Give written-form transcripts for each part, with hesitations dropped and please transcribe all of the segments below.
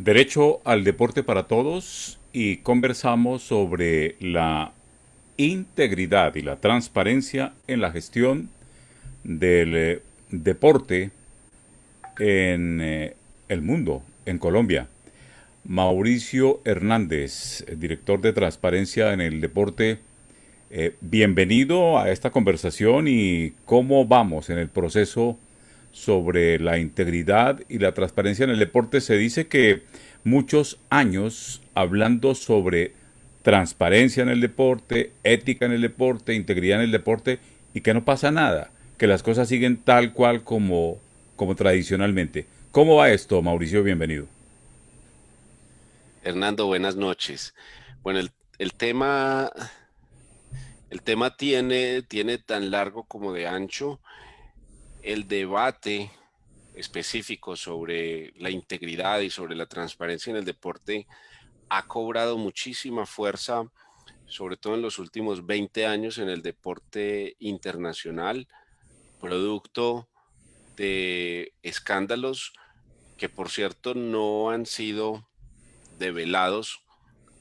Derecho al deporte para todos y conversamos sobre la integridad y la transparencia en la gestión del deporte en el mundo, en Colombia. Mauricio Hernández, director de transparencia en el deporte, bienvenido a esta conversación y cómo vamos en el proceso sobre la integridad y la transparencia en el deporte. Se dice que muchos años hablando sobre transparencia en el deporte, ética en el deporte, integridad en el deporte y que no pasa nada, que las cosas siguen tal cual como tradicionalmente. ¿Cómo va esto, Mauricio? Bienvenido. Hernando, buenas noches. Bueno, el tema tiene tan largo como de ancho. El debate específico sobre la integridad y sobre la transparencia en el deporte ha cobrado muchísima fuerza, sobre todo en los últimos 20 años en el deporte internacional, producto de escándalos que, por cierto, no han sido develados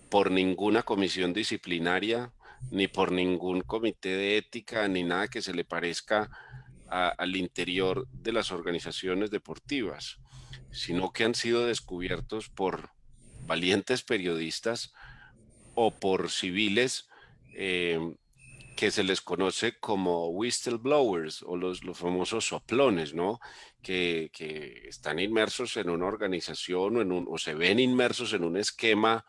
por ninguna comisión disciplinaria, ni por ningún comité de ética, ni nada que se le parezca al interior de las organizaciones deportivas, sino que han sido descubiertos por valientes periodistas o por civiles eh, que se les conoce como whistleblowers o los famosos soplones, ¿no? Que están inmersos en una organización o se ven inmersos en un esquema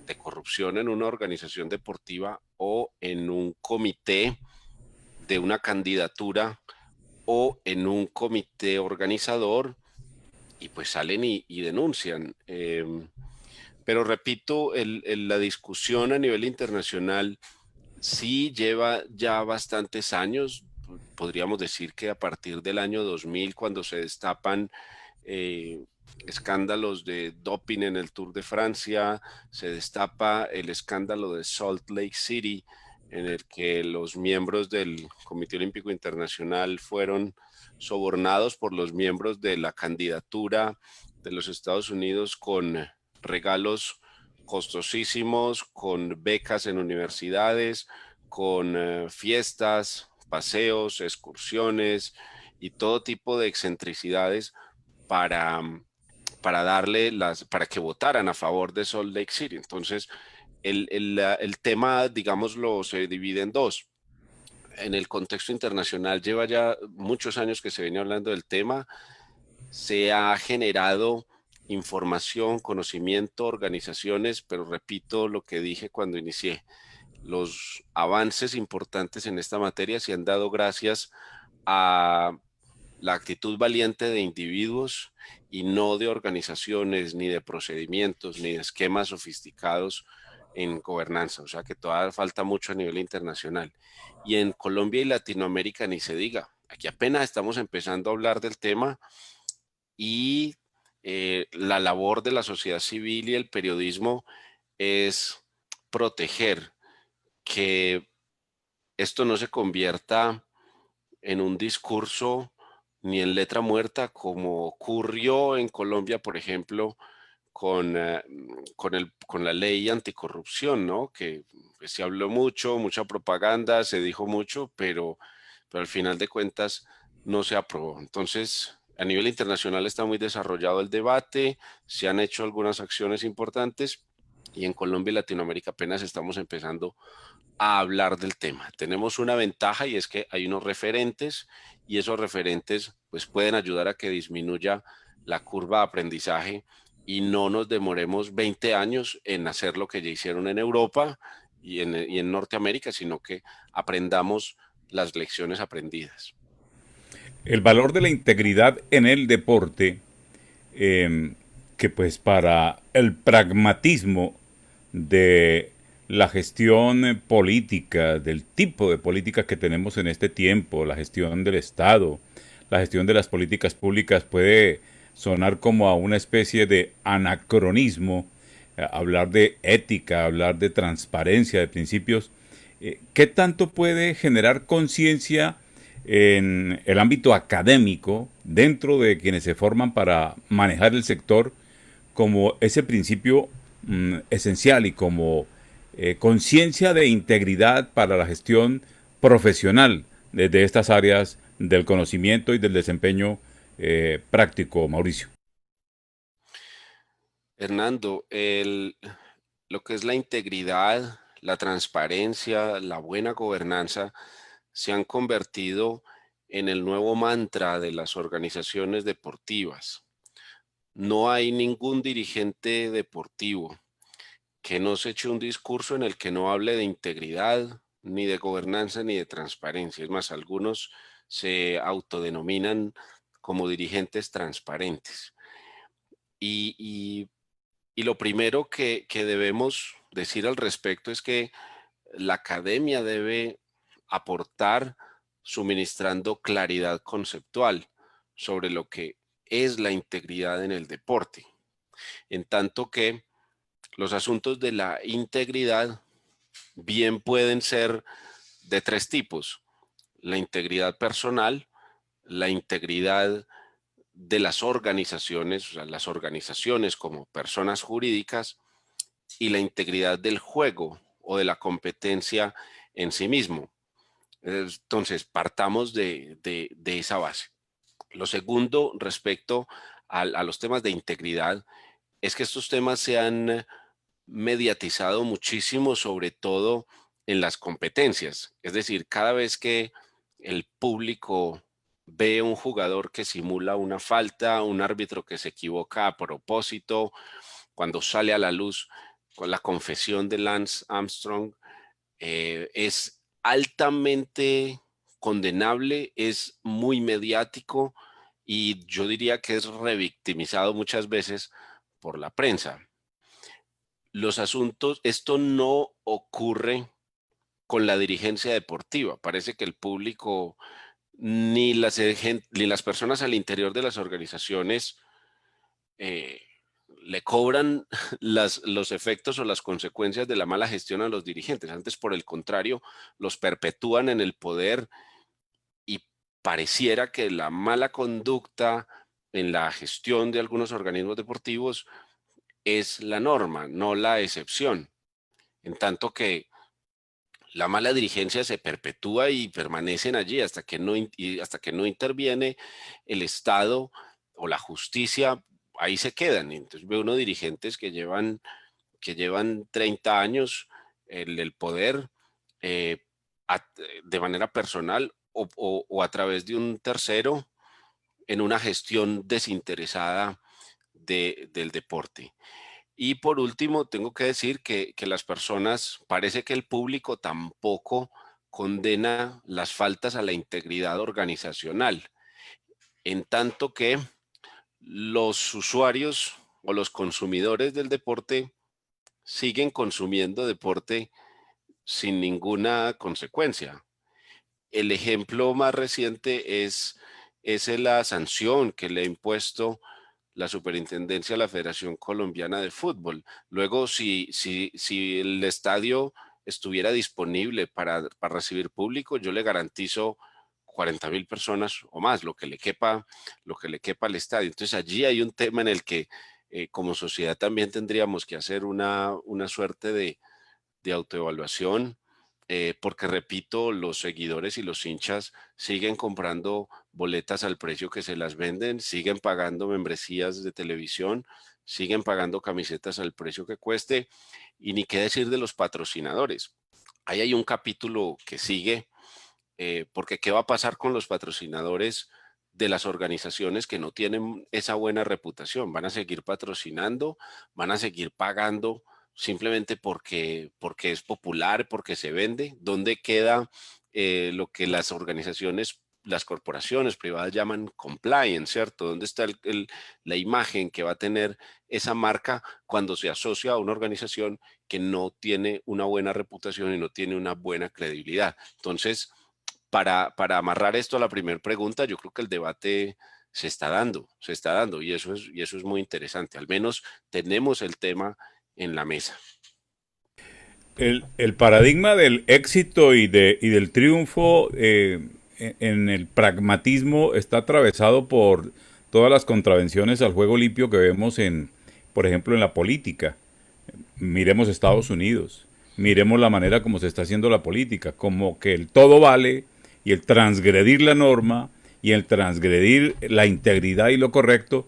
de corrupción en una organización deportiva o en un comité de una candidatura o en un comité organizador y pues salen y denuncian. Pero repito, la discusión a nivel internacional sí lleva ya bastantes años. Podríamos decir que a partir del año 2000, cuando se destapan eh, escándalos de doping en el Tour de Francia, se destapa el escándalo de Salt Lake City, en el que los miembros del Comité Olímpico Internacional fueron sobornados por los miembros de la candidatura de los Estados Unidos con regalos costosísimos, con becas en universidades, con fiestas, paseos, excursiones y todo tipo de excentricidades para, para que votaran a favor de Salt Lake City. Entonces, el tema, digámoslo, se divide en dos. En el contexto internacional lleva ya muchos años que se viene hablando del tema, se ha generado información, conocimiento, organizaciones, pero repito lo que dije cuando inicié. Los avances importantes en esta materia se han dado gracias a la actitud valiente de individuos y no de organizaciones, ni de procedimientos, ni de esquemas sofisticados en gobernanza. O sea que todavía falta mucho a nivel internacional. Y en Colombia y Latinoamérica ni se diga. Aquí apenas estamos empezando a hablar del tema y la labor de la sociedad civil y el periodismo es proteger que esto no se convierta en un discurso ni en letra muerta, como ocurrió en Colombia, por ejemplo, con la ley anticorrupción, ¿no? Que pues, se habló mucho, mucha propaganda, se dijo mucho, pero al final de cuentas no se aprobó. Entonces, a nivel internacional está muy desarrollado el debate, se han hecho algunas acciones importantes y en Colombia y Latinoamérica apenas estamos empezando a hablar del tema. Tenemos una ventaja y es que hay unos referentes y esos referentes pues pueden ayudar a que disminuya la curva de aprendizaje y no nos demoremos 20 años en hacer lo que ya hicieron en Europa y en Norteamérica, sino que aprendamos las lecciones aprendidas. El valor de la integridad en el deporte, que pues para el pragmatismo de la gestión política, del tipo de políticas que tenemos en este tiempo, la gestión del Estado, la gestión de las políticas públicas puede sonar como a una especie de anacronismo, hablar de ética, hablar de transparencia, de principios. ¿Qué tanto puede generar conciencia en el ámbito académico, dentro de quienes se forman para manejar el sector, como ese principio esencial y como conciencia de integridad para la gestión profesional de estas áreas del conocimiento y del desempeño práctico, Mauricio. Hernando, lo que es la integridad, la transparencia, la buena gobernanza se han convertido en el nuevo mantra de las organizaciones deportivas. No hay ningún dirigente deportivo que no se eche un discurso en el que no hable de integridad, ni de gobernanza, ni de transparencia. Es más, algunos se autodenominan como dirigentes transparentes. Y, y- y lo primero que debemos decir al respecto es que la academia debe aportar suministrando claridad conceptual sobre lo que es la integridad en el deporte, en tanto que los asuntos de la integridad bien pueden ser de tres tipos: la integridad personal, la integridad de las organizaciones, o sea, las organizaciones como personas jurídicas, y la integridad del juego o de la competencia en sí mismo. Entonces, partamos de esa base. Lo segundo, respecto a los temas de integridad, es que estos temas se han mediatizado muchísimo, sobre todo en las competencias. Es decir, cada vez que el público ve a un jugador que simula una falta, un árbitro que se equivoca a propósito, cuando sale a la luz con la confesión de Lance Armstrong, es altamente condenable, es muy mediático y yo diría que es revictimizado muchas veces por la prensa. Los asuntos, esto no ocurre con la dirigencia deportiva. Parece que el público ni las personas al interior de las organizaciones eh, le cobran los efectos o las consecuencias de la mala gestión a los dirigentes. Antes, por el contrario, los perpetúan en el poder y pareciera que la mala conducta en la gestión de algunos organismos deportivos es la norma, no la excepción. En tanto que la mala dirigencia se perpetúa y permanecen allí hasta que no interviene el Estado o la justicia, ahí se quedan. Entonces ve uno dirigentes que llevan 30 años en el poder, eh, de manera personal o a través de un tercero, en una gestión desinteresada del deporte. Y por último, tengo que decir que las personas, parece que el público tampoco condena las faltas a la integridad organizacional, en tanto que los usuarios o los consumidores del deporte siguen consumiendo deporte sin ninguna consecuencia. El ejemplo más reciente es la sanción que le ha impuesto la superintendencia a la Federación Colombiana de Fútbol. Luego, si el estadio estuviera disponible para recibir público, yo le garantizo 40.000 personas o más, lo que le quepa al estadio. Entonces allí hay un tema en el que como sociedad también tendríamos que hacer una suerte de autoevaluación, porque repito, los seguidores y los hinchas siguen comprando boletas al precio que se las venden, siguen pagando membresías de televisión, siguen pagando camisetas al precio que cueste, y ni qué decir de los patrocinadores. Ahí hay un capítulo que sigue, porque ¿qué va a pasar con los patrocinadores de las organizaciones que no tienen esa buena reputación? ¿Van a seguir patrocinando? ¿Van a seguir pagando simplemente porque es popular, porque se vende? ¿Dónde queda lo que las organizaciones, las corporaciones privadas llaman compliance, ¿cierto? ¿Dónde está la imagen que va a tener esa marca cuando se asocia a una organización que no tiene una buena reputación y no tiene una buena credibilidad? Entonces, para amarrar esto a la primera pregunta, yo creo que el debate se está dando, y eso es muy interesante. Al menos tenemos el tema en la mesa. El paradigma del éxito y del triunfo en el pragmatismo está atravesado por todas las contravenciones al juego limpio que vemos por ejemplo, en la política. Miremos Estados Unidos, miremos la manera como se está haciendo la política, como que el todo vale y el transgredir la norma y el transgredir la integridad y lo correcto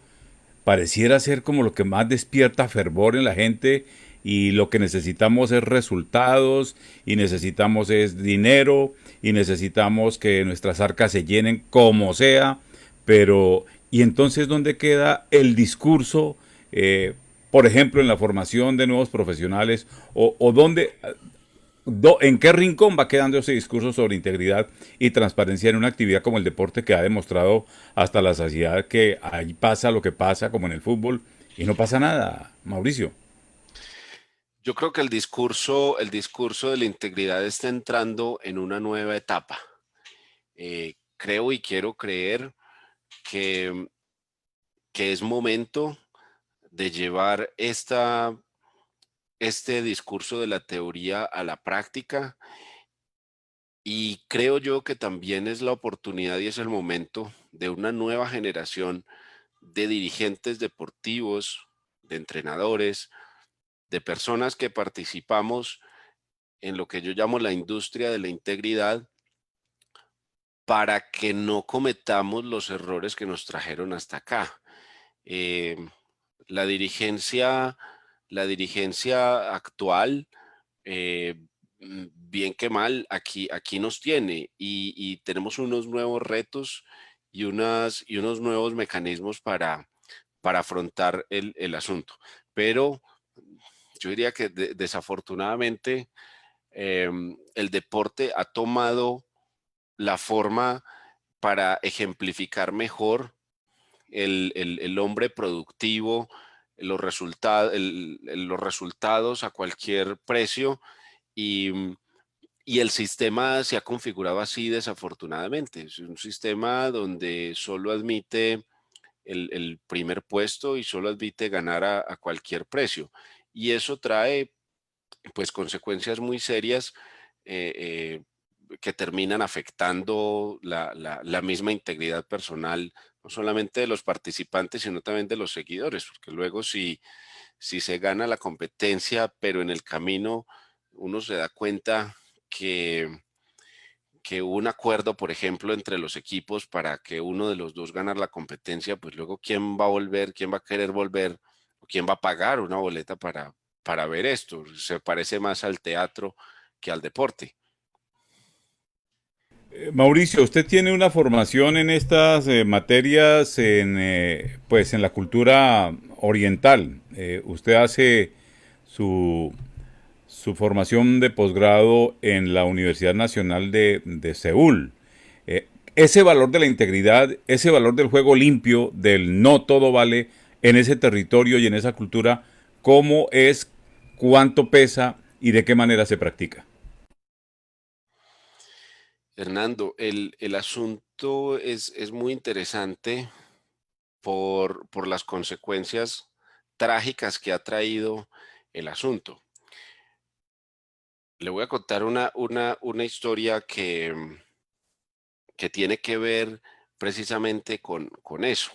pareciera ser como lo que más despierta fervor en la gente, y lo que necesitamos es resultados y necesitamos es dinero y necesitamos que nuestras arcas se llenen como sea, pero ¿y entonces dónde queda el discurso, por ejemplo, en la formación de nuevos profesionales, o dónde, en qué rincón va quedando ese discurso sobre integridad y transparencia en una actividad como el deporte, que ha demostrado hasta la saciedad que ahí pasa lo que pasa, como en el fútbol, y no pasa nada, Mauricio? Yo creo que el discurso de la integridad está entrando en una nueva etapa. Creo y quiero creer que, que es momento de llevar este discurso de la teoría a la práctica, y creo yo que también es la oportunidad y es el momento de una nueva generación de dirigentes deportivos, de entrenadores, de personas que participamos en lo que yo llamo la industria de la integridad, para que no cometamos los errores que nos trajeron hasta acá. Eh, la dirigencia, la dirigencia actual, bien que mal, aquí nos tiene, y tenemos unos nuevos retos y unos nuevos mecanismos para afrontar el asunto. Pero yo diría que desafortunadamente, el deporte ha tomado la forma para ejemplificar mejor el hombre productivo, los resultados a cualquier precio, y, y el sistema se ha configurado así desafortunadamente. Es un sistema donde solo admite el primer puesto y solo admite ganar a cualquier precio. Y eso trae pues consecuencias muy serias, eh, que terminan afectando la misma integridad personal, no solamente de los participantes, sino también de los seguidores, porque luego si se gana la competencia, pero en el camino uno se da cuenta que, que hubo un acuerdo, por ejemplo, entre los equipos para que uno de los dos ganara la competencia, pues luego quién va a volver, quién va a querer volver, o quién va a pagar una boleta para ver esto. Se parece más al teatro que al deporte. Mauricio, usted tiene una formación en estas materias pues en la cultura oriental. Usted hace su, su formación de posgrado en la Universidad Nacional de Seúl. Ese valor de la integridad, ese valor del juego limpio, del no todo vale en ese territorio y en esa cultura, ¿cómo es, cuánto pesa y de qué manera se practica? Hernando, el asunto es muy interesante por las consecuencias trágicas que ha traído el asunto. Le voy a contar una historia que tiene que ver precisamente con eso.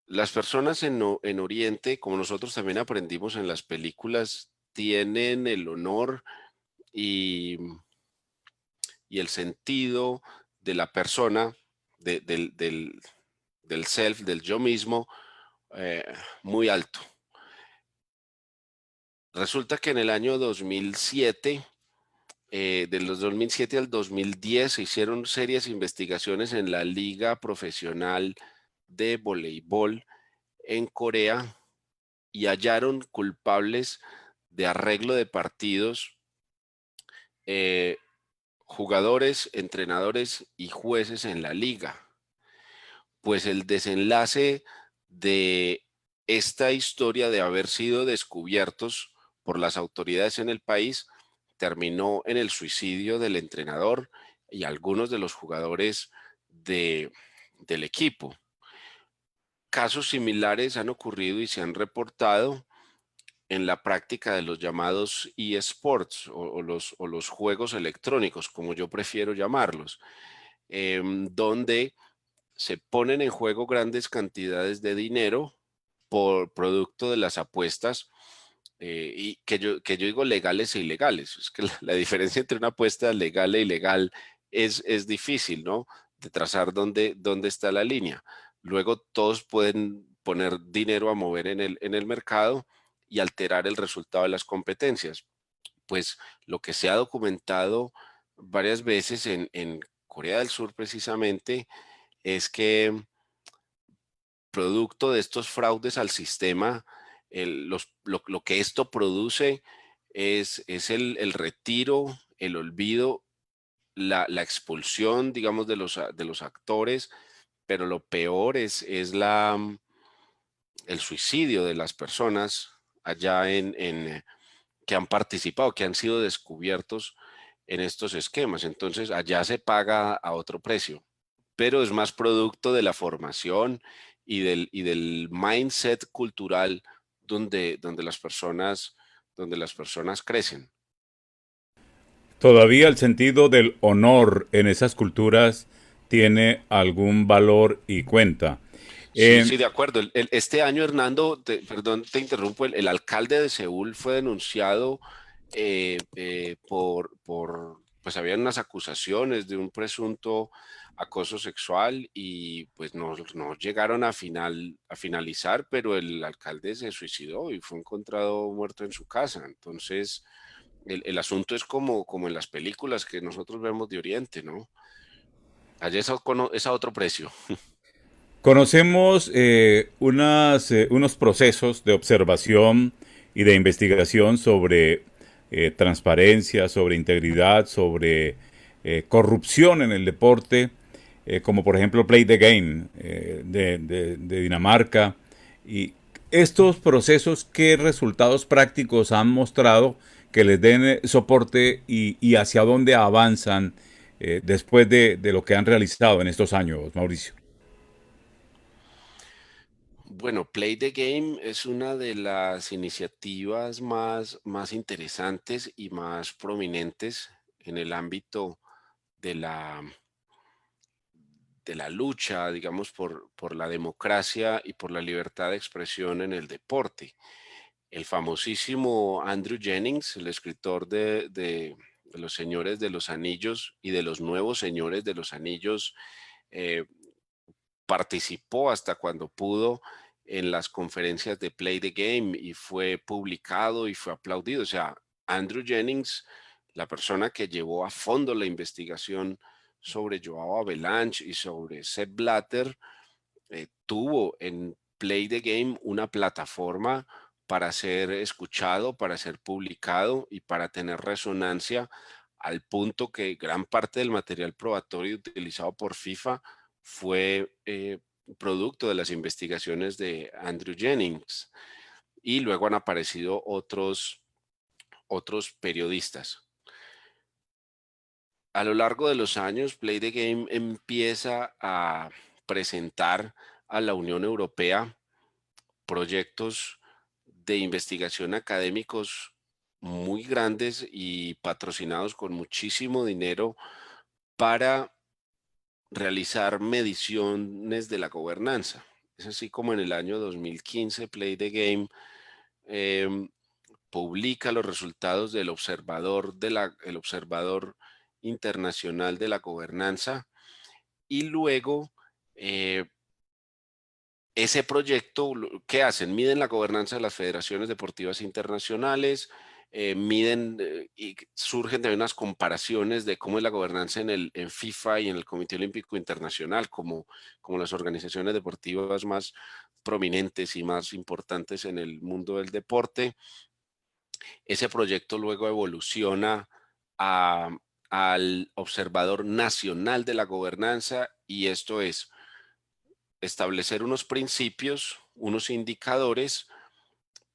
Las personas en Oriente, como nosotros también aprendimos en las películas, tienen el honor y, y el sentido de la persona, del self, del yo mismo, eh, muy alto. Resulta que en el año 2007, de los 2007 al 2010, se hicieron serias investigaciones en la Liga Profesional de Voleibol en Corea, y hallaron culpables de arreglo de partidos, eh, jugadores, entrenadores y jueces en la liga. Pues el desenlace de esta historia de haber sido descubiertos por las autoridades en el país terminó en el suicidio del entrenador y algunos de los jugadores de, del equipo. Casos similares han ocurrido y se han reportado en la práctica de los llamados eSports, o los juegos electrónicos, como yo prefiero llamarlos, donde se ponen en juego grandes cantidades de dinero por producto de las apuestas, y que yo digo legales e ilegales. Es que la diferencia entre una apuesta legal e ilegal es difícil, ¿no? De trazar dónde está la línea. Luego todos pueden poner dinero a mover en el mercado y alterar el resultado de las competencias. Pues lo que se ha documentado varias veces en Corea del Sur precisamente es que producto de estos fraudes al sistema, lo que esto produce es el retiro, el olvido, la expulsión, digamos, de los actores, pero lo peor es el suicidio de las personas allá que han participado, que han sido descubiertos en estos esquemas. Entonces, allá se paga a otro precio, pero es más producto de la formación y del mindset cultural donde las personas crecen. ¿Todavía el sentido del honor en esas culturas tiene algún valor y cuenta? Sí, Eh, sí, de acuerdo. Este año, Hernando, perdón, te interrumpo, el alcalde de Seúl fue denunciado pues habían unas acusaciones de un presunto acoso sexual y pues no llegaron a finalizar, pero el alcalde se suicidó y fue encontrado muerto en su casa. Entonces, el asunto es como en las películas que nosotros vemos de Oriente, ¿no? Allá es a otro precio. Conocemos unos procesos de observación y de investigación sobre transparencia, sobre integridad, sobre corrupción en el deporte, como por ejemplo Play the Game de Dinamarca. Y estos procesos, ¿qué resultados prácticos han mostrado que les den soporte y hacia dónde avanzan después de lo que han realizado en estos años, Mauricio? Bueno, Play the Game es una de las iniciativas más interesantes y más prominentes en el ámbito de la lucha, digamos, por la democracia y por la libertad de expresión en el deporte. El famosísimo Andrew Jennings, el escritor de Los Señores de los Anillos y de los Nuevos Señores de los Anillos, eh, participó hasta cuando pudo en las conferencias de Play the Game y fue publicado y fue aplaudido. O sea, Andrew Jennings, la persona que llevó a fondo la investigación sobre Joao Avalanche y sobre Sepp Blatter, tuvo en Play the Game una plataforma para ser escuchado, para ser publicado y para tener resonancia al punto que gran parte del material probatorio utilizado por FIFA fue producto de las investigaciones de Andrew Jennings. Y luego han aparecido otros periodistas. A lo largo de los años, Play the Game empieza a presentar a la Unión Europea proyectos de investigación académicos muy grandes y patrocinados con muchísimo dinero para realizar mediciones de la gobernanza. Es así como en el año 2015 Play the Game em, publica los resultados del el observador internacional de la gobernanza y luego eh, ese proyecto, ¿qué hacen? Miden la gobernanza de las federaciones deportivas internacionales, miden y surgen también unas comparaciones de cómo es la gobernanza en FIFA y en el Comité Olímpico Internacional, como las organizaciones deportivas más prominentes y más importantes en el mundo del deporte. Ese proyecto luego evoluciona a- al Observador Nacional de la Gobernanza y esto es establecer unos principios, unos indicadores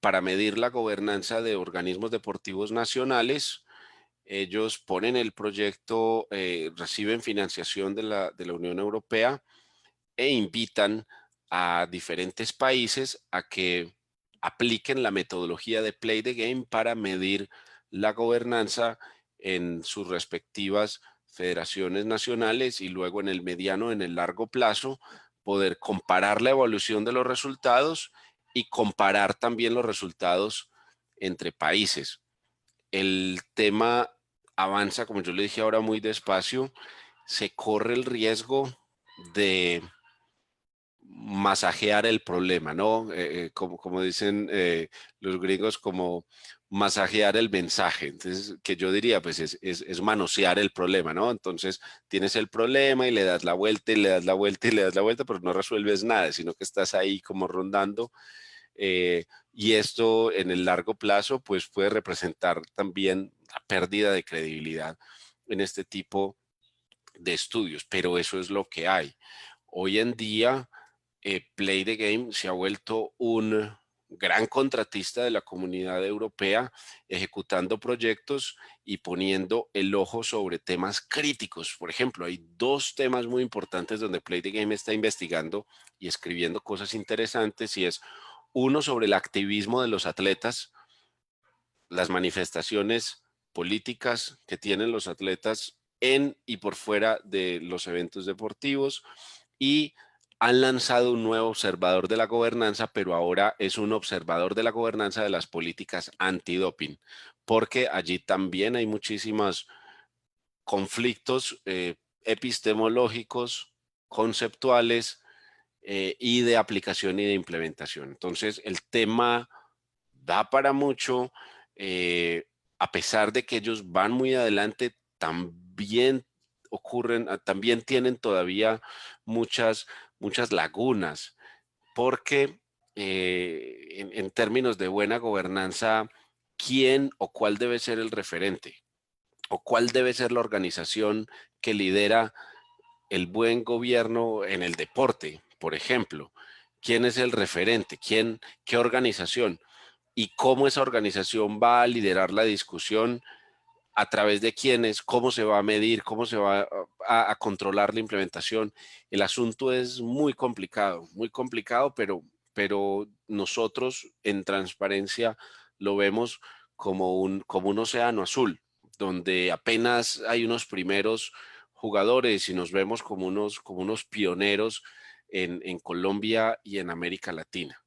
para medir la gobernanza de organismos deportivos nacionales. Ellos ponen el proyecto, reciben financiación de la Unión Europea e invitan a diferentes países a que apliquen la metodología de Play the Game para medir la gobernanza en sus respectivas federaciones nacionales y luego en el mediano, en el largo plazo, poder comparar la evolución de los resultados y comparar también los resultados entre países. El tema avanza, como yo le dije ahora, muy despacio. Se corre el riesgo de masajear el problema, ¿no? Como dicen los gringos, como masajear el mensaje. Entonces, que yo diría, pues es manosear el problema, ¿no? Entonces, tienes el problema y le das la vuelta y le das la vuelta y le das la vuelta, pero no resuelves nada, sino que estás ahí como rondando. Y esto en el largo plazo, pues puede representar también la pérdida de credibilidad en este tipo de estudios, pero eso es lo que hay. Hoy en día, Play the Game se ha vuelto un gran contratista de la comunidad europea, ejecutando proyectos y poniendo el ojo sobre temas críticos. Por ejemplo, hay dos temas muy importantes donde Play the Game está investigando y escribiendo cosas interesantes, y es uno sobre el activismo de los atletas, las manifestaciones políticas que tienen los atletas en y por fuera de los eventos deportivos, y han lanzado un nuevo observador de la gobernanza, pero ahora es un observador de la gobernanza de las políticas antidoping, porque allí también hay muchísimos conflictos epistemológicos, conceptuales y de aplicación y de implementación. Entonces, el tema da para mucho, eh, a pesar de que ellos van muy adelante, también también tienen todavía muchas, muchas lagunas, porque en términos de buena gobernanza, ¿quién o cuál debe ser el referente? ¿O cuál debe ser la organización que lidera el buen gobierno en el deporte, por ejemplo? ¿Quién es el referente? ¿Qué organización? ¿Y cómo esa organización va a liderar la discusión? ¿A través de quiénes? ¿Cómo se va a medir? ¿Cómo se va a controlar la implementación? El asunto es muy complicado, pero nosotros en transparencia lo vemos como un océano azul, donde apenas hay unos primeros jugadores y nos vemos como unos pioneros en Colombia y en América Latina.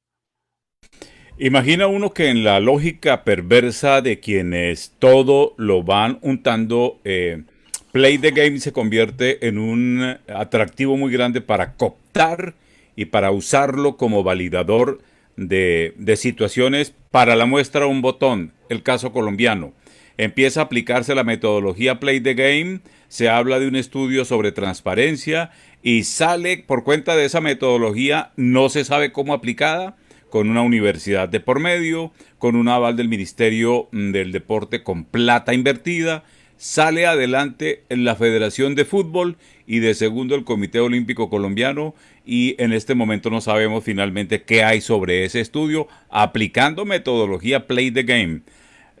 Imagina uno que en la lógica perversa de quienes todo lo van untando, Play the Game se convierte en un atractivo muy grande para cooptar y para usarlo como validador de situaciones. Para la muestra, un botón, el caso colombiano. Empieza a aplicarse la metodología Play the Game, se habla de un estudio sobre transparencia y sale por cuenta de esa metodología, no se sabe cómo aplicada, con una universidad de por medio, con un aval del Ministerio del Deporte con plata invertida, sale adelante en la Federación de Fútbol y de segundo el Comité Olímpico Colombiano, y en este momento no sabemos finalmente qué hay sobre ese estudio aplicando metodología Play the Game.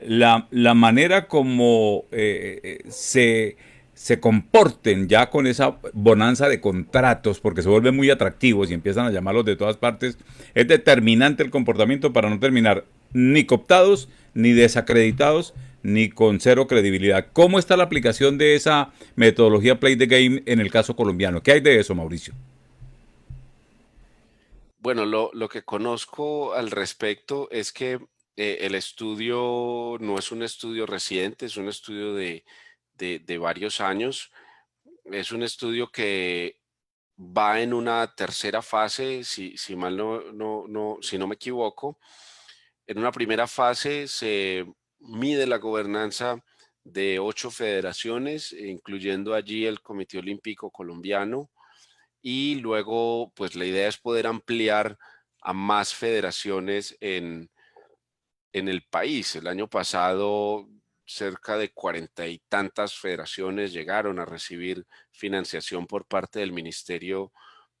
La manera como se comporten ya con esa bonanza de contratos, porque se vuelven muy atractivos y empiezan a llamarlos de todas partes, es determinante el comportamiento para no terminar ni cooptados, ni desacreditados, ni con cero credibilidad. ¿Cómo está la aplicación de esa metodología Play the Game en el caso colombiano? ¿Qué hay de eso, Mauricio? Bueno, lo que conozco al respecto es que el estudio no es un estudio reciente, es un estudio de varios años. Es un estudio que va en una tercera fase, si mal si no me equivoco. En una primera fase se mide la gobernanza de 8 federaciones, incluyendo allí el Comité Olímpico Colombiano, y luego, pues la idea es poder ampliar a más federaciones en el país. El año pasado, cerca de 40 y tantas federaciones llegaron a recibir financiación por parte del Ministerio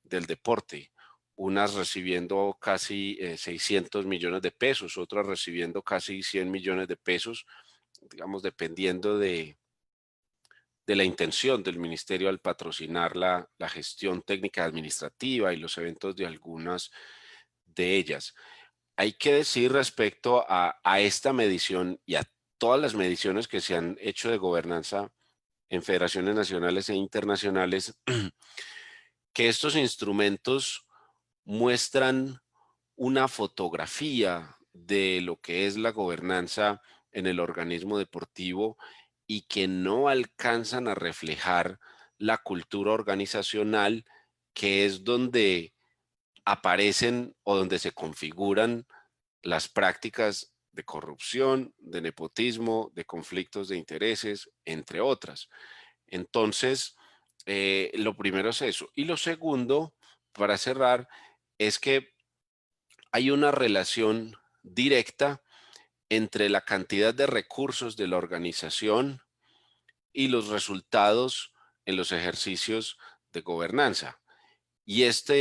del Deporte, unas recibiendo casi 600 millones de pesos, otras recibiendo casi 100 millones de pesos, digamos, dependiendo de la intención del ministerio al patrocinar la gestión técnica administrativa y los eventos de algunas de ellas. Hay que decir respecto a esta medición y a todas las mediciones que se han hecho de gobernanza en federaciones nacionales e internacionales, que estos instrumentos muestran una fotografía de lo que es la gobernanza en el organismo deportivo y que no alcanzan a reflejar la cultura organizacional, que es donde aparecen o donde se configuran las prácticas de corrupción, de nepotismo, de conflictos de intereses, entre otras. Entonces, lo primero es eso. Y lo segundo, para cerrar, es que hay una relación directa entre la cantidad de recursos de la organización y los resultados en los ejercicios de gobernanza. Y esta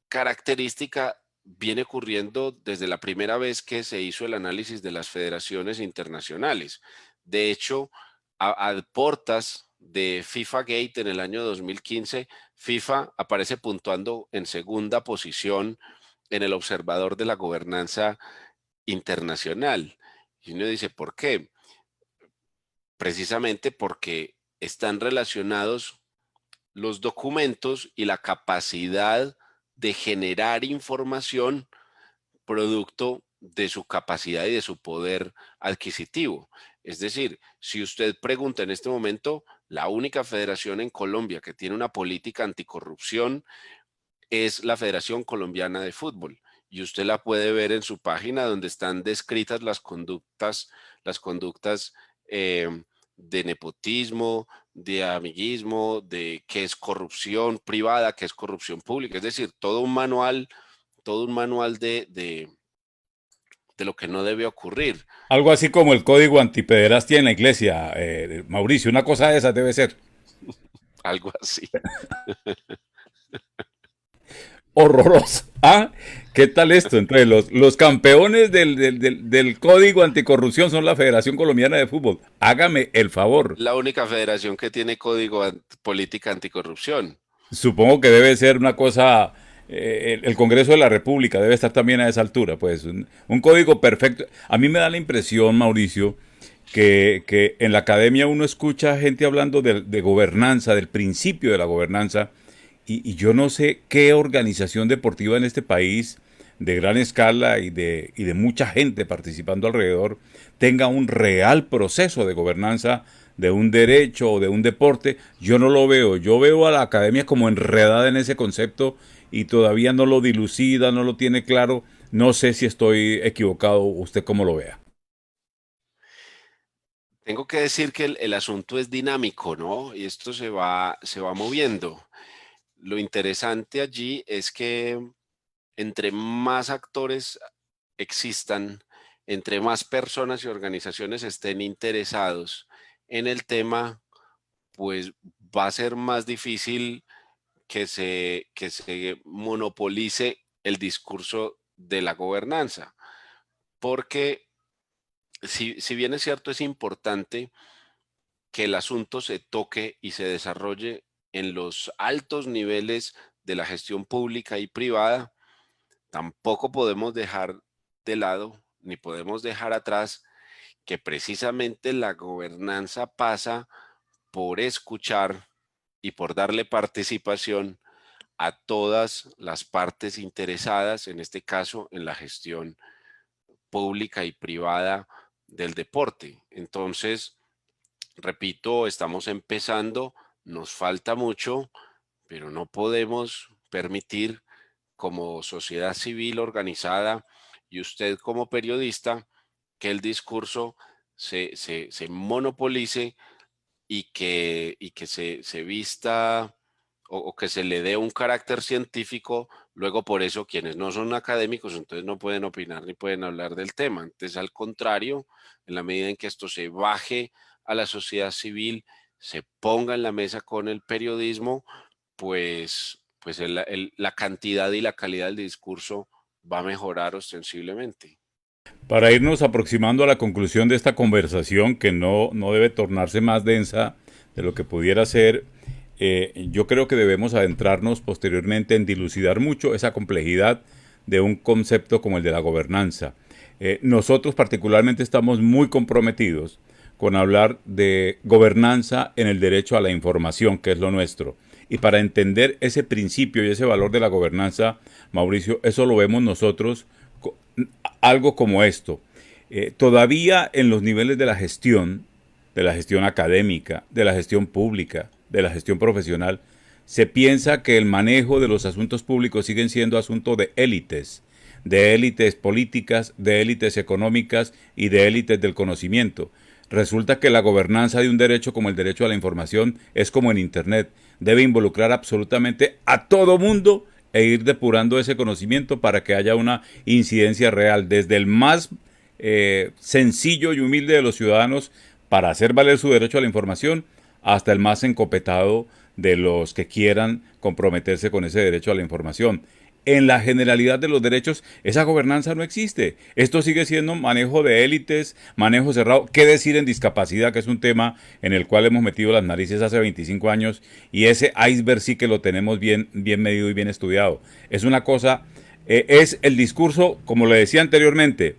característica viene ocurriendo desde la primera vez que se hizo el análisis de las federaciones internacionales. De hecho, a portas de FIFA Gate en el año 2015, FIFA aparece puntuando en segunda posición en el observador de la gobernanza internacional. Y uno dice, ¿por qué? Precisamente porque están relacionados los documentos y la capacidad de generar información producto de su capacidad y de su poder adquisitivo. Es decir, si usted pregunta en este momento, la única federación en Colombia que tiene una política anticorrupción es la Federación Colombiana de Fútbol. Y usted la puede ver en su página donde están descritas las conductas eh, de nepotismo, de amiguismo, de qué es corrupción privada, qué es corrupción pública. Es decir, todo un manual de lo que no debe ocurrir. Algo así como el código antipederastia en la iglesia, Mauricio, una cosa de esas debe ser. Algo así. Horroroso. ¿Ah? ¿Qué tal esto? Entonces, los campeones del código anticorrupción son la Federación Colombiana de Fútbol. Hágame el favor. La única federación que tiene código política anticorrupción. Supongo que debe ser una cosa, el Congreso de la República debe estar también a esa altura, pues un código perfecto. A mí me da la impresión, Mauricio, que en la academia uno escucha gente hablando de gobernanza, del principio de la gobernanza, y yo no sé qué organización deportiva en este país de gran escala y de mucha gente participando alrededor tenga un real proceso de gobernanza de un derecho o de un deporte. Yo no lo veo. Yo veo a la academia como enredada en ese concepto y todavía no lo dilucida, no lo tiene claro. No sé si estoy equivocado, usted cómo lo vea. Tengo que decir que el asunto es dinámico, ¿no? Y esto se va moviendo. Lo interesante allí es que entre más actores existan, entre más personas y organizaciones estén interesados en el tema, pues va a ser más difícil que se monopolice el discurso de la gobernanza. Porque si bien es cierto, es importante que el asunto se toque y se desarrolle en los altos niveles de la gestión pública y privada, tampoco podemos dejar de lado ni podemos dejar atrás que precisamente la gobernanza pasa por escuchar y por darle participación a todas las partes interesadas, en este caso en la gestión pública y privada del deporte. Entonces, repito, estamos empezando, nos falta mucho, pero no podemos permitir como sociedad civil organizada y usted como periodista que el discurso se monopolice y que se vista o que se le dé un carácter científico, luego por eso quienes no son académicos entonces no pueden opinar ni pueden hablar del tema. Entonces, al contrario, en la medida en que esto se baje a la sociedad civil, se ponga en la mesa con el periodismo, pues la cantidad y la calidad del discurso va a mejorar ostensiblemente. Para irnos aproximando a la conclusión de esta conversación, que no debe tornarse más densa de lo que pudiera ser, yo creo que debemos adentrarnos posteriormente en dilucidar mucho esa complejidad de un concepto como el de la gobernanza. Nosotros particularmente estamos muy comprometidos con hablar de gobernanza en el derecho a la información, que es lo nuestro. Y para entender ese principio y ese valor de la gobernanza, Mauricio, eso lo vemos nosotros algo como esto. Todavía en los niveles de la gestión académica, de la gestión pública, de la gestión profesional, se piensa que el manejo de los asuntos públicos siguen siendo asunto de élites políticas, de élites económicas y de élites del conocimiento. Resulta que la gobernanza de un derecho como el derecho a la información es como en Internet, debe involucrar absolutamente a todo mundo e ir depurando ese conocimiento para que haya una incidencia real, desde el más sencillo y humilde de los ciudadanos para hacer valer su derecho a la información, hasta el más encopetado de los que quieran comprometerse con ese derecho a la información. En la generalidad de los derechos, esa gobernanza no existe. Esto sigue siendo manejo de élites, manejo cerrado. ¿Qué decir en discapacidad, que es un tema en el cual hemos metido las narices hace 25 años y ese iceberg sí que lo tenemos bien medido y bien estudiado? Es una cosa, es el discurso, como le decía anteriormente,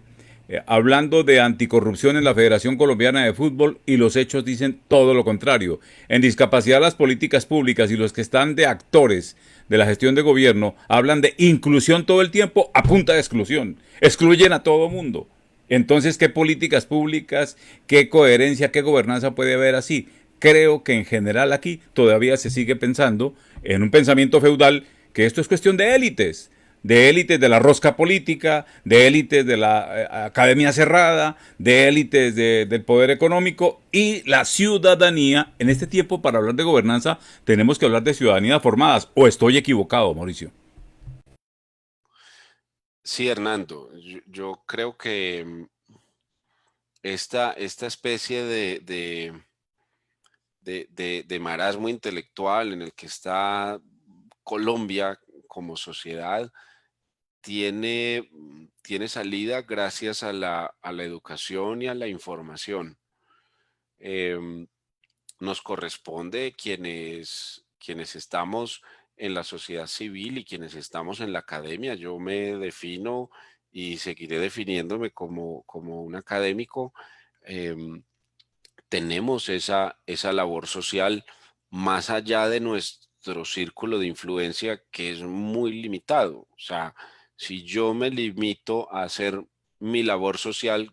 hablando de anticorrupción en la Federación Colombiana de Fútbol, y los hechos dicen todo lo contrario. En discapacidad, las políticas públicas y los que están de actores de la gestión de gobierno hablan de inclusión todo el tiempo a punta de exclusión. Excluyen a todo mundo. Entonces, ¿qué políticas públicas, qué coherencia, qué gobernanza puede haber así? Creo que en general aquí todavía se sigue pensando en un pensamiento feudal, que esto es cuestión de élites de la rosca política, de élites de la academia cerrada, de élites del poder económico, y la ciudadanía. En este tiempo, para hablar de gobernanza, tenemos que hablar de ciudadanía formadas. ¿O estoy equivocado, Mauricio? Sí, Hernando, yo creo que esta especie de marasmo intelectual en el que está Colombia como sociedad tiene salida gracias a la educación y a la información. Em, Nos corresponde quienes estamos en la sociedad civil y quienes estamos en la academia. Yo me defino y seguiré definiéndome como un académico. em, Tenemos esa labor social más allá de nuestro círculo de influencia, que es muy limitado. O sea, si yo me limito a hacer mi labor social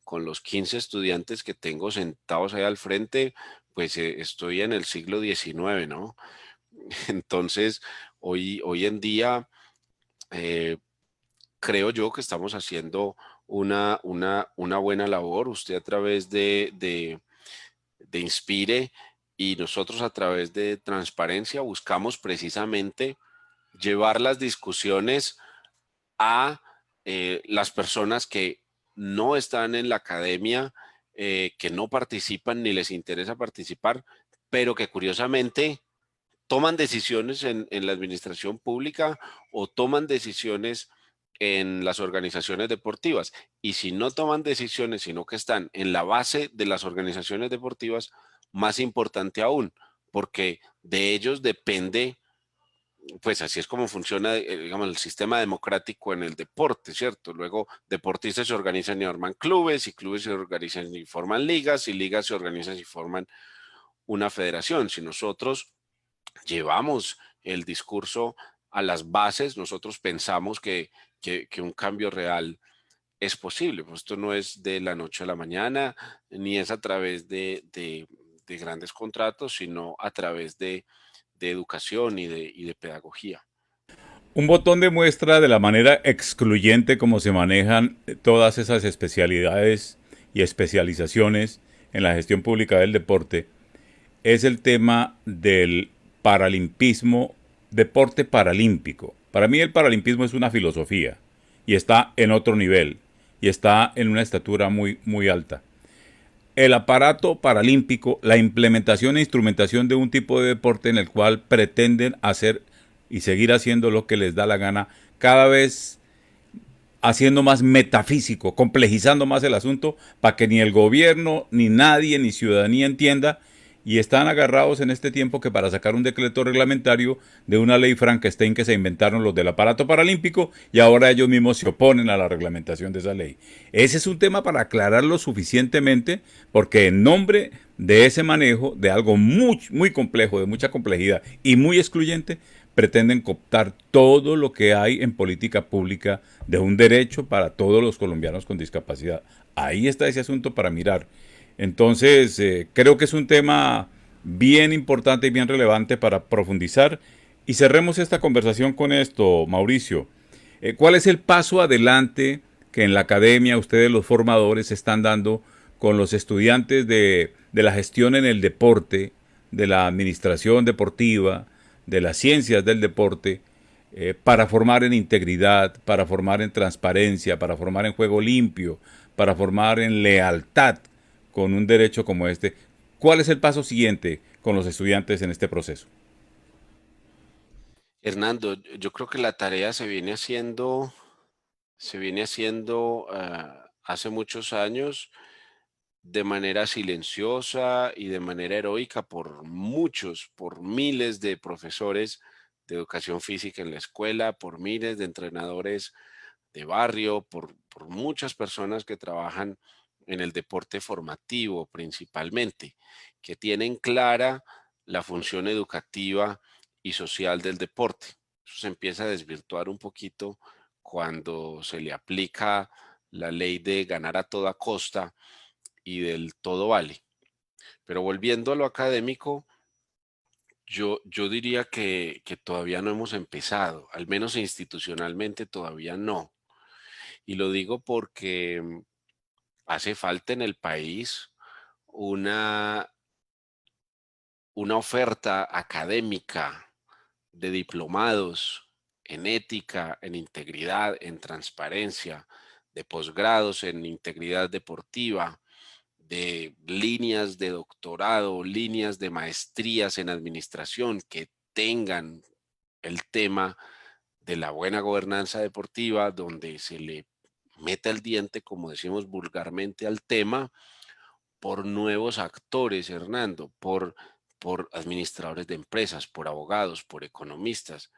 con los 15 estudiantes que tengo sentados ahí al frente, pues estoy en el siglo XIX, ¿no? Entonces, hoy en día, eh, creo yo que estamos haciendo una buena labor. Usted a través de Inspire y nosotros a través de Transparencia buscamos precisamente llevar las discusiones a las personas que no están en la academia, que no participan ni les interesa participar, pero que curiosamente toman decisiones en la administración pública o toman decisiones en las organizaciones deportivas. Y si no toman decisiones, sino que están en la base de las organizaciones deportivas, más importante aún, porque de ellos depende, pues así es como funciona, digamos, el sistema democrático en el deporte, ¿cierto? Luego, deportistas se organizan y arman clubes, y clubes se organizan y forman ligas, y ligas se organizan y forman una federación. Si nosotros llevamos el discurso a las bases, nosotros pensamos que un cambio real es posible. Pues esto no es de la noche a la mañana, ni es a través de grandes contratos, sino a través de educación y de pedagogía. Un botón de muestra de la manera excluyente como se manejan todas esas especialidades y especializaciones en la gestión pública del deporte es el tema del paralimpismo, deporte paralímpico. Para mí el paralimpismo es una filosofía y está en otro nivel y está en una estatura muy alta. El aparato paralímpico, la implementación e instrumentación de un tipo de deporte en el cual pretenden hacer y seguir haciendo lo que les da la gana, cada vez haciendo más metafísico, complejizando más el asunto para que ni el gobierno, ni nadie, ni ciudadanía entienda, y están agarrados en este tiempo que para sacar un decreto reglamentario de una ley Frankenstein que se inventaron los del aparato paralímpico y ahora ellos mismos se oponen a la reglamentación de esa ley. Ese es un tema para aclararlo suficientemente, porque en nombre de ese manejo de algo muy complejo, de mucha complejidad y muy excluyente, pretenden cooptar todo lo que hay en política pública de un derecho para todos los colombianos con discapacidad. Ahí está ese asunto para mirar. Entonces, creo que es un tema bien importante y bien relevante para profundizar. Y cerremos esta conversación con esto, Mauricio. ¿Cuál es el paso adelante que en la academia ustedes los formadores están dando con los estudiantes de la gestión en el deporte, de la administración deportiva, de las ciencias del deporte, para formar en integridad, para formar en transparencia, para formar en juego limpio, para formar en lealtad con un derecho como este? ¿Cuál es el paso siguiente con los estudiantes en este proceso? Hernando, yo creo que la tarea se viene haciendo hace muchos años de manera silenciosa y de manera heroica por muchos, por miles de profesores de educación física en la escuela, por miles de entrenadores de barrio, por muchas personas que trabajan en el deporte formativo principalmente, que tienen clara la función educativa y social del deporte. Eso se empieza a desvirtuar un poquito cuando se le aplica la ley de ganar a toda costa y del todo vale. Pero volviendo a lo académico, yo diría que todavía no hemos empezado, al menos institucionalmente todavía no. Y lo digo porque hace falta en el país una, una oferta académica de diplomados en ética, en integridad, en transparencia, de posgrados en integridad deportiva, de líneas de doctorado, líneas de maestrías en administración que tengan el tema de la buena gobernanza deportiva, donde se le meta el diente, como decimos vulgarmente, al tema por nuevos actores, Hernando, por administradores de empresas, por abogados, por economistas,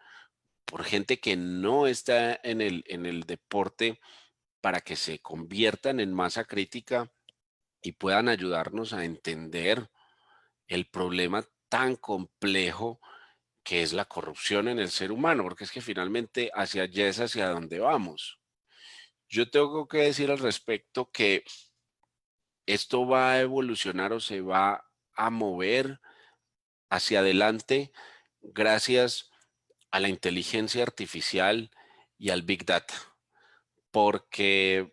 por gente que no está en el deporte para que se conviertan en masa crítica y puedan ayudarnos a entender el problema tan complejo que es la corrupción en el ser humano, porque es que finalmente hacia allá es hacia donde vamos. Yo tengo que decir al respecto que esto va a evolucionar o se va a mover hacia adelante gracias a la inteligencia artificial y al Big Data, porque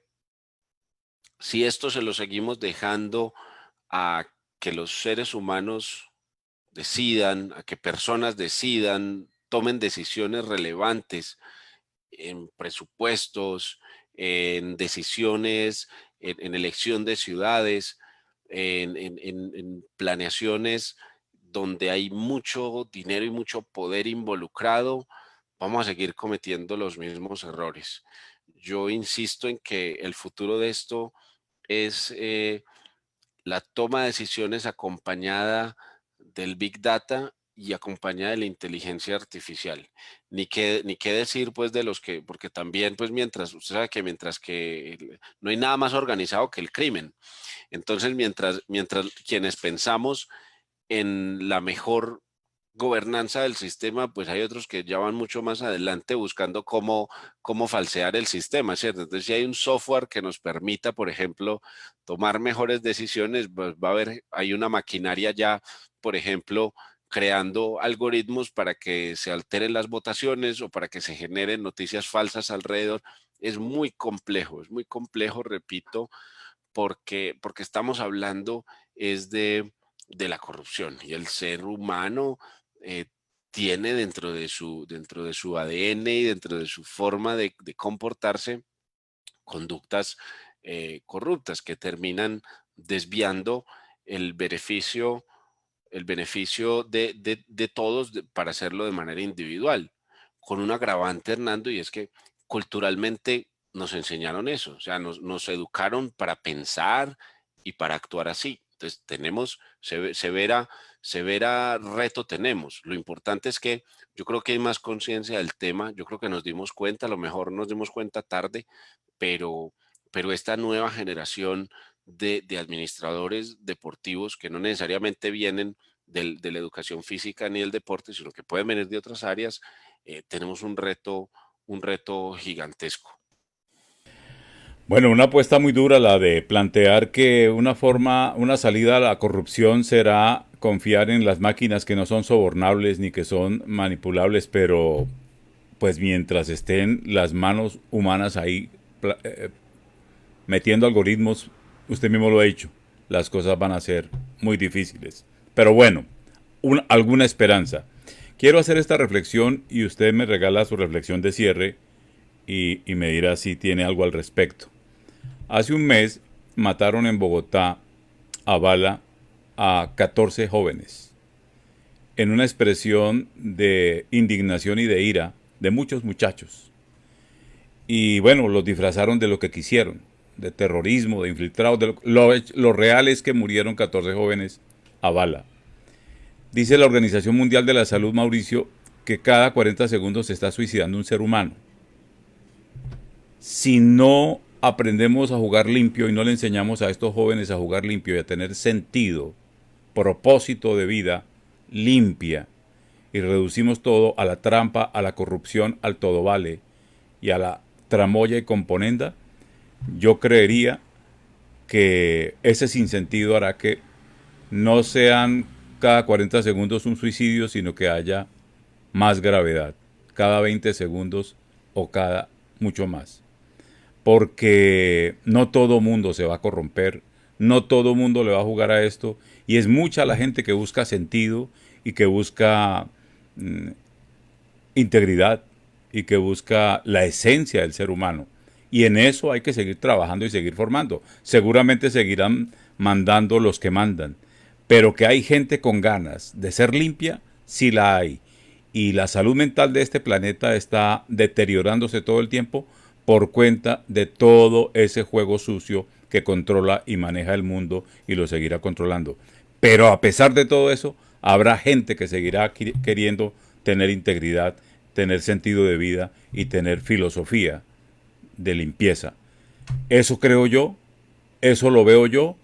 si esto se lo seguimos dejando a que los seres humanos decidan, a que personas decidan, tomen decisiones relevantes en presupuestos, en decisiones, en elección de ciudades, en planeaciones donde hay mucho dinero y mucho poder involucrado, vamos a seguir cometiendo los mismos errores. Yo insisto en que el futuro de esto es la toma de decisiones acompañada del Big Data y acompañada de la inteligencia artificial. Ni qué decir pues de los que, porque también pues mientras, usted sabe que mientras que no hay nada más organizado que el crimen. Entonces mientras quienes pensamos en la mejor gobernanza del sistema, pues hay otros que ya van mucho más adelante buscando cómo falsear el sistema, ¿cierto? Entonces, si hay un software que nos permita, por ejemplo, tomar mejores decisiones, pues va a haber, hay una maquinaria ya, por ejemplo, creando algoritmos para que se alteren las votaciones o para que se generen noticias falsas alrededor. Es muy complejo, repito, porque estamos hablando es de la corrupción y el ser humano eh, tiene dentro de su ADN y dentro de su forma de comportarse conductas corruptas que terminan desviando el beneficio, el beneficio de todos para hacerlo de manera individual, con un agravante, Hernando, y es que culturalmente nos enseñaron eso, o sea, nos educaron para pensar y para actuar así. Entonces, tenemos severa reto tenemos. Lo importante es que yo creo que hay más conciencia del tema, yo creo que nos dimos cuenta, a lo mejor nos dimos cuenta tarde, pero, pero esta nueva generación de administradores deportivos que no necesariamente vienen de la educación física ni del deporte, sino que pueden venir de otras áreas, tenemos un reto gigantesco. Bueno, una apuesta muy dura la de plantear que una salida a la corrupción será confiar en las máquinas que no son sobornables ni que son manipulables, pero pues mientras estén las manos humanas ahí metiendo algoritmos, usted mismo lo ha dicho, las cosas van a ser muy difíciles. Pero bueno, alguna esperanza. Quiero hacer esta reflexión y usted me regala su reflexión de cierre y me dirá si tiene algo al respecto. Hace un mes mataron en Bogotá a bala a 14 jóvenes en una expresión de indignación y de ira de muchos muchachos. Y bueno, los disfrazaron de lo que quisieron, de terrorismo, de infiltrados. Lo real es que murieron 14 jóvenes a bala. Dice la Organización Mundial de la Salud, Mauricio, que cada 40 segundos se está suicidando un ser humano. Si no aprendemos a jugar limpio y no le enseñamos a estos jóvenes a jugar limpio y a tener sentido, propósito de vida limpia, y reducimos todo a la trampa, a la corrupción, al todo vale y a la tramoya y componenda, yo creería que ese sinsentido hará que no sean cada 40 segundos un suicidio, sino que haya más gravedad, cada 20 segundos o cada mucho más. Porque no todo mundo se va a corromper, no todo mundo le va a jugar a esto, y es mucha la gente que busca sentido y que busca integridad y que busca la esencia del ser humano. Y en eso hay que seguir trabajando y seguir formando. Seguramente seguirán mandando los que mandan, pero que hay gente con ganas de ser limpia, sí la hay. Y la salud mental de este planeta está deteriorándose todo el tiempo por cuenta de todo ese juego sucio que controla y maneja el mundo y lo seguirá controlando. Pero a pesar de todo eso, habrá gente que seguirá queriendo tener integridad, tener sentido de vida y tener filosofía de limpieza. Eso creo yo, eso lo veo yo,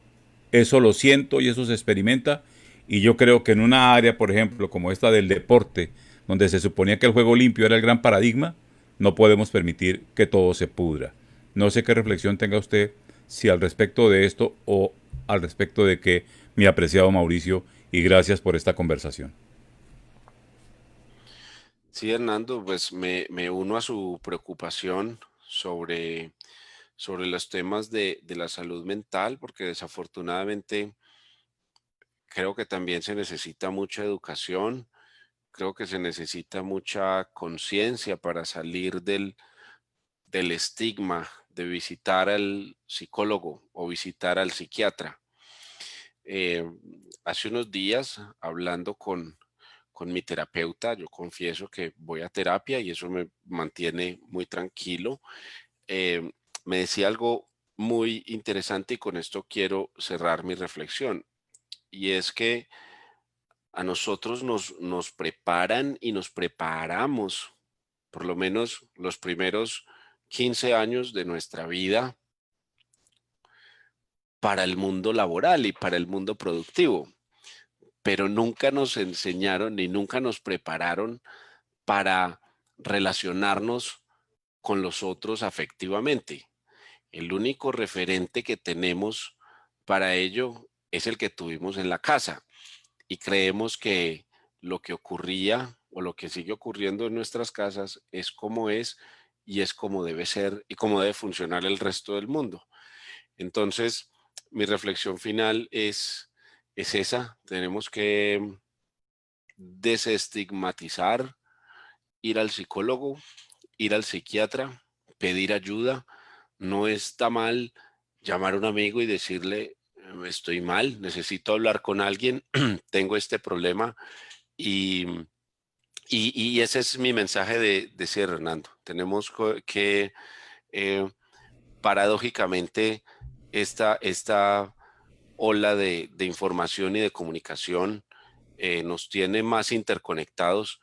eso lo siento y eso se experimenta. Y yo creo que en una área, por ejemplo, como esta del deporte, donde se suponía que el juego limpio era el gran paradigma, no podemos permitir que todo se pudra. No sé qué reflexión tenga usted, si al respecto de esto o al respecto de que, mi apreciado Mauricio, y gracias por esta conversación. Sí, Hernando, pues me uno a su preocupación sobre los temas de la salud mental, porque desafortunadamente creo que también se necesita mucha educación, creo que se necesita mucha conciencia para salir del estigma de visitar al psicólogo o visitar al psiquiatra. Eh, Hace unos días, hablando con mi terapeuta, yo confieso que voy a terapia y eso me mantiene muy tranquilo. eh, Me decía algo muy interesante y con esto quiero cerrar mi reflexión. Y es que a nosotros nos preparan y nos preparamos, por lo menos los primeros 15 años de nuestra vida, para el mundo laboral y para el mundo productivo, pero nunca nos enseñaron ni nunca nos prepararon para relacionarnos con los otros afectivamente. El único referente que tenemos para ello es el que tuvimos en la casa y creemos que lo que ocurría o lo que sigue ocurriendo en nuestras casas es como es y es como debe ser y como debe funcionar el resto del mundo. Entonces, mi reflexión final es esa. Tenemos que desestigmatizar, ir al psicólogo, ir al psiquiatra, pedir ayuda. No está mal llamar a un amigo y decirle, estoy mal, necesito hablar con alguien, tengo este problema y, y ese es mi mensaje de cierre, Hernando. Tenemos que, eh, paradójicamente, esta ola de información y de comunicación nos tiene más interconectados,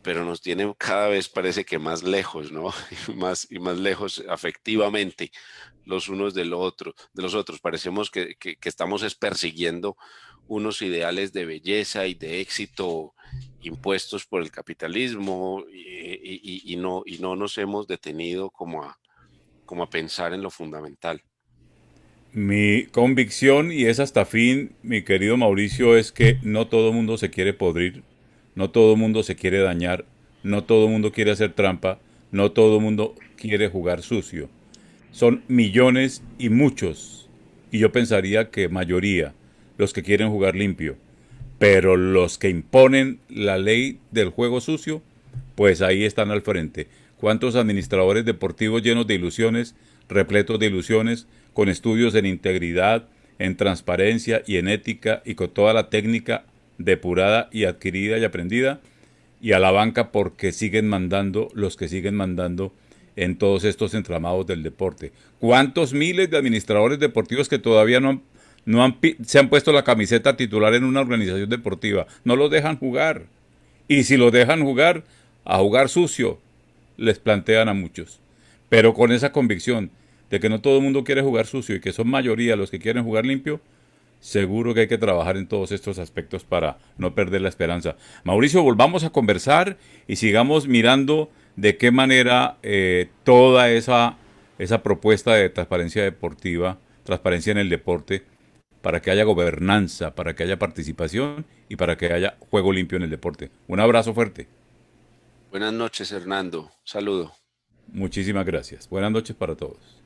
pero nos tiene cada vez parece que más lejos, ¿no? Y más lejos afectivamente los unos de los otros. Parecemos que estamos persiguiendo unos ideales de belleza y de éxito impuestos por el capitalismo y no nos hemos detenido como a pensar en lo fundamental. Mi convicción, y es hasta fin, mi querido Mauricio, es que no todo mundo se quiere podrir, no todo mundo se quiere dañar, no todo mundo quiere hacer trampa, no todo mundo quiere jugar sucio. Son millones y muchos, y yo pensaría que mayoría, los que quieren jugar limpio. Pero los que imponen la ley del juego sucio, pues ahí están al frente. ¿Cuántos administradores deportivos llenos de ilusiones, repletos de ilusiones, con estudios en integridad, en transparencia y en ética y con toda la técnica depurada y adquirida y aprendida? Y a la banca porque siguen mandando los que siguen mandando en todos estos entramados del deporte. ¿Cuántos miles de administradores deportivos que todavía se han puesto la camiseta titular en una organización deportiva? No los dejan jugar. Y si los dejan jugar, a jugar sucio, les plantean a muchos. Pero con esa convicción de que no todo el mundo quiere jugar sucio y que son mayoría los que quieren jugar limpio, seguro que hay que trabajar en todos estos aspectos para no perder la esperanza. Mauricio, volvamos a conversar y sigamos mirando de qué manera toda esa propuesta de transparencia deportiva, transparencia en el deporte, para que haya gobernanza, para que haya participación y para que haya juego limpio en el deporte. Un abrazo fuerte. Buenas noches, Hernando. Saludo. Muchísimas gracias. Buenas noches para todos.